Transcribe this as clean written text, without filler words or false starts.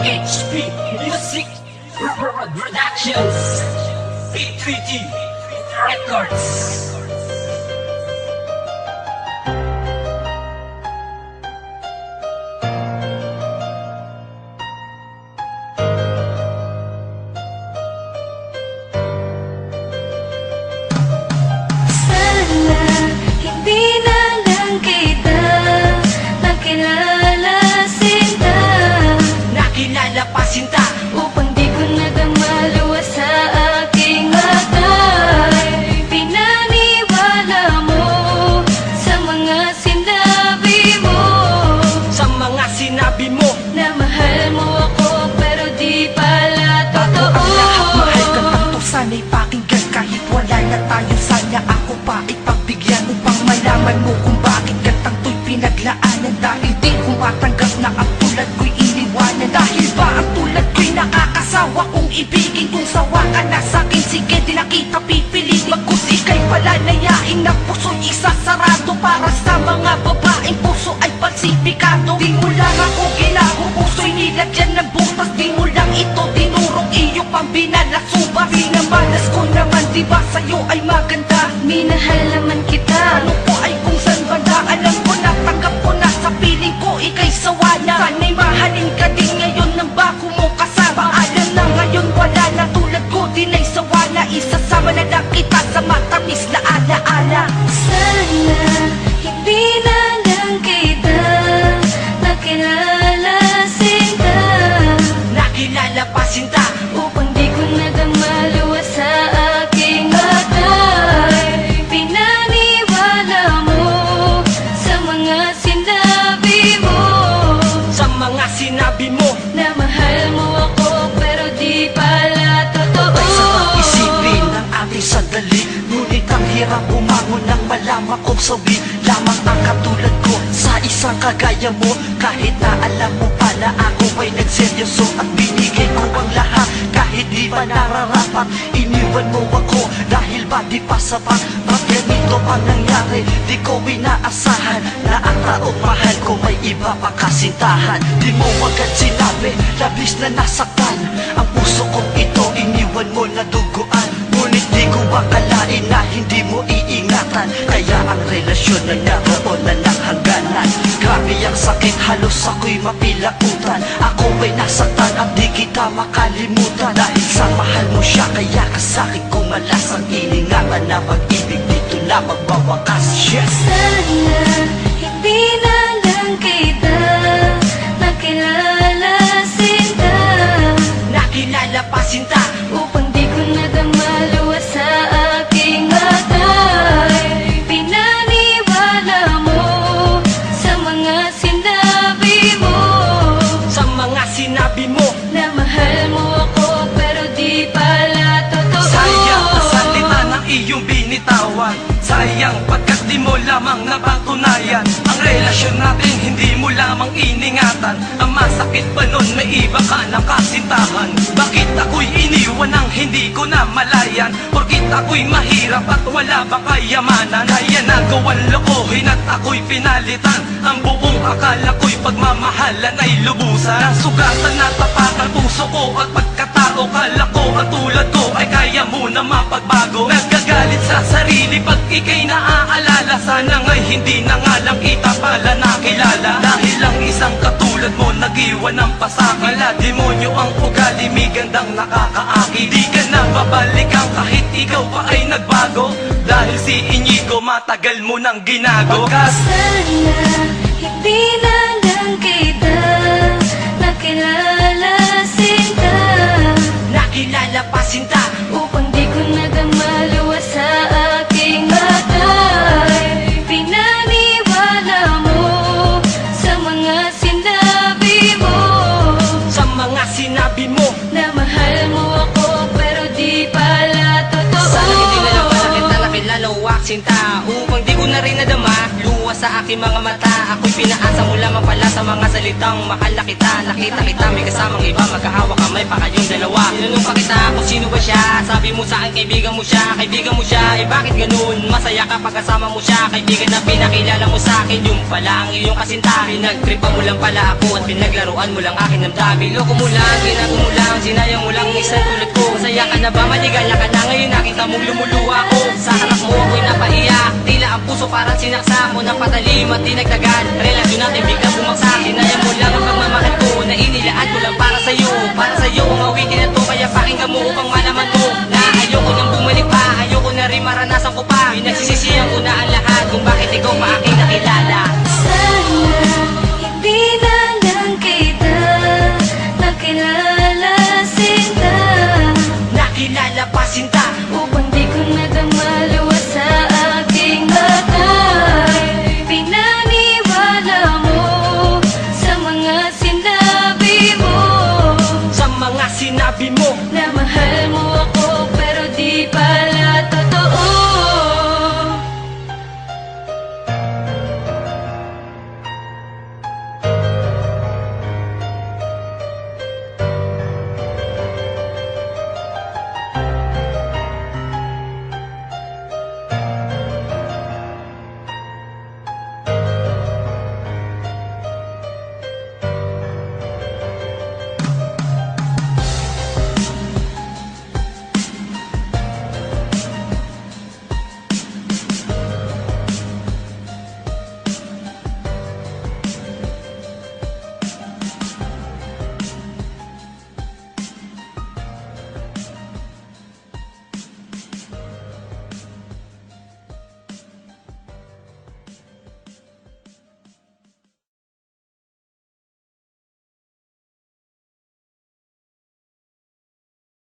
HP Music Productions, P3T Records. Pasinta upang di ko nadamaluwa sa aking atay. Pinaniwala mo sa mga sinabi mo, Sa mga sinabi mo na mahal mo ako pero di pala Bago totoo. ang lahat, mahal ka lang to, sana'y pakinggan. Kahit wala na tayo, sana ako pa ipagbigyan upang malaman mo kung bakit gantang to'y pinaglaanan. Dahil di ko matanggap na ang tulad ko'y iniwanan. Dahil ba ang tulad ko'y nakakasawa kung ibigin? Kung sawa ka na sa'kin, sige di na kita pipiliin. Bagkus ika'y palalayain na puso'y isasarado. Para sa mga babaeng puso ay falsifikado. Di mo lang ako ginago, puso'y nilagyan ng butas. Di mo lang ito dinurong, iyo pang binalasubas. Pinamalas ko naman, di ba sa'yo ay maganda? Minahal naman kita. Ano ko ay kung saan banda? Alam ko na, tanggap ko na, sa piling ko ika'y sawa na. Sana'y mahalin ka din ngayon ng bago mo kasama. Alam na ngayon wala na, tulad ko din ay sawa na. Isasama na lang kita sa matamis na alaala. Sana hindi na lang kita nakilala, sinta. nakilala pa sinta. Upang di ko nadamaluwa sa aking atay. Pinaniwala mo sa mga sinabi mo, Sa mga sinabi mo na mahal mo ako pero di pala totoo. Sarap isipin ng ating sandali, ngunit ang hirap bumangon nang malaman kong sabi lamang ang katulad ko sa isang kagaya mo. Kahit na alam mo pa na ako ay nagseryoso at binigay ko ang lahat. Kahit di ba nararapat, iniwan mo ako dahil ba di pa sapat? Ba't ganito ang nangyari? Di ko inaasahan na ang taong mahal ko may iba pa kasintahan. Di mo agad sinabi, labis na nasaktan ang puso kong ito, iniwan mo na duguan. Ngunit di ko akalain na hindi mo iingatan, kaya ang relasyon na naroon na ng hangganan. Grabe ang sakit, halos ako'y mapilautan. Ako ay nasaktan at di kita makalimutan. Dahil sa mahal mo siya, kaya ka sa'kin kumalas. Ang iningatan na pag-ibig dito na magbawakas. Yes! Sana hindi na lang kita nakilala, sinta. nakilala pa sinta. Upang di ko nadamaluwa sa aking atay. Pinaniwala mo sa mga sinabi mo, Sa mga sinabi mo na mahal mo ako pero di pala totoo. Sayang ang salita ng iyong binitawan. Sayang pagkat di mo lamang napatunayan. Ang relasyon natin hindi mo lamang iningatan. Ang masakit pa nun may iba ka ng kasintahan. Bakit ako'y iniwan ang hindi ko na malayan? Porkit ako'y mahirap at wala bang kayamanan? Kaya nagawan lokohin at ako'y pinalitan. Ang buong akala ko'y pagmamahalan ay lubusan. Nang sugatan na tapakan puso ko at pagkatao, kala ko at tulad ko ay kaya mo na mapagbago. Nagkagalit sa sarili pag ika'y naaalala. Sana nga'y hindi na nga lang kita pala nakilala. Dahil lang isang katulad mo nag-iwan ng pasakit. Demonyo ang ugali, may gandang nakakaakit. Di ka na babalikan kahit ikaw pa ay nagbago. Dahil si Inigo matagal mo nang ginago. Sana hindi na lang kita nakilala, sinta. nakilala pa sinta. Upang di ko nadamaluwa sa aking atay. Pinaniwala mo sa mga sinabi mo, Sa mga sinabi mo na mahal mo ako pero di pala totoo. Sana hindi na lang pala kita nakilala o sinta. Upang di ko na rin nadama luha sa aking mga mata. Ako'y Pinaasa mo lamang pala sa mga salitang makala kita. Nakita kita may kasamang iba, magkahawak kamay pa kayong dalawa. Tinanong pa kita kung sino ba siya, sabi mo sa akin kaibigan mo siya. Kaibigan mo siya, eh bakit ganun? Masaya ka pag kasama mo siya. Kaibigan na pinakilala mo sa akin, yung pala ang iyong kasinta. Pinagtripa mo lang pala ako at pinaglaruan mo lang aking damdamin. Loko mo lang, ginago mo lang, sinayang mo lang isang tulad ko. Masaya ka na ba? Maligaya ka na ngayon, nakita mong lumuluwa ko. Sa harap mo ako'y napaiyak, tila ang puso parang sinaksa mo ng patalim at dinagdagan. Relasyon natin biglang bumagsak, sinayang mo lang ang pagmamahal ko na inilaan ko lang para sa'yo. Para sa'yo ang awitin na to, kaya pakinggan mo upang malaman mo na ayoko nang bumalik pa, ayoko na rin maranasan ko pa. Pinagsisisihan ko na ang lahat kung bakit ikaw pa aking nakilala. Sana hindi na lang kita nakilala, sinta. Nakilala pa sinta, Upang di ko nadama luwas sa aking mata. Pinaniwala mo sa mga sinabi mo. sa mga sinabi mo.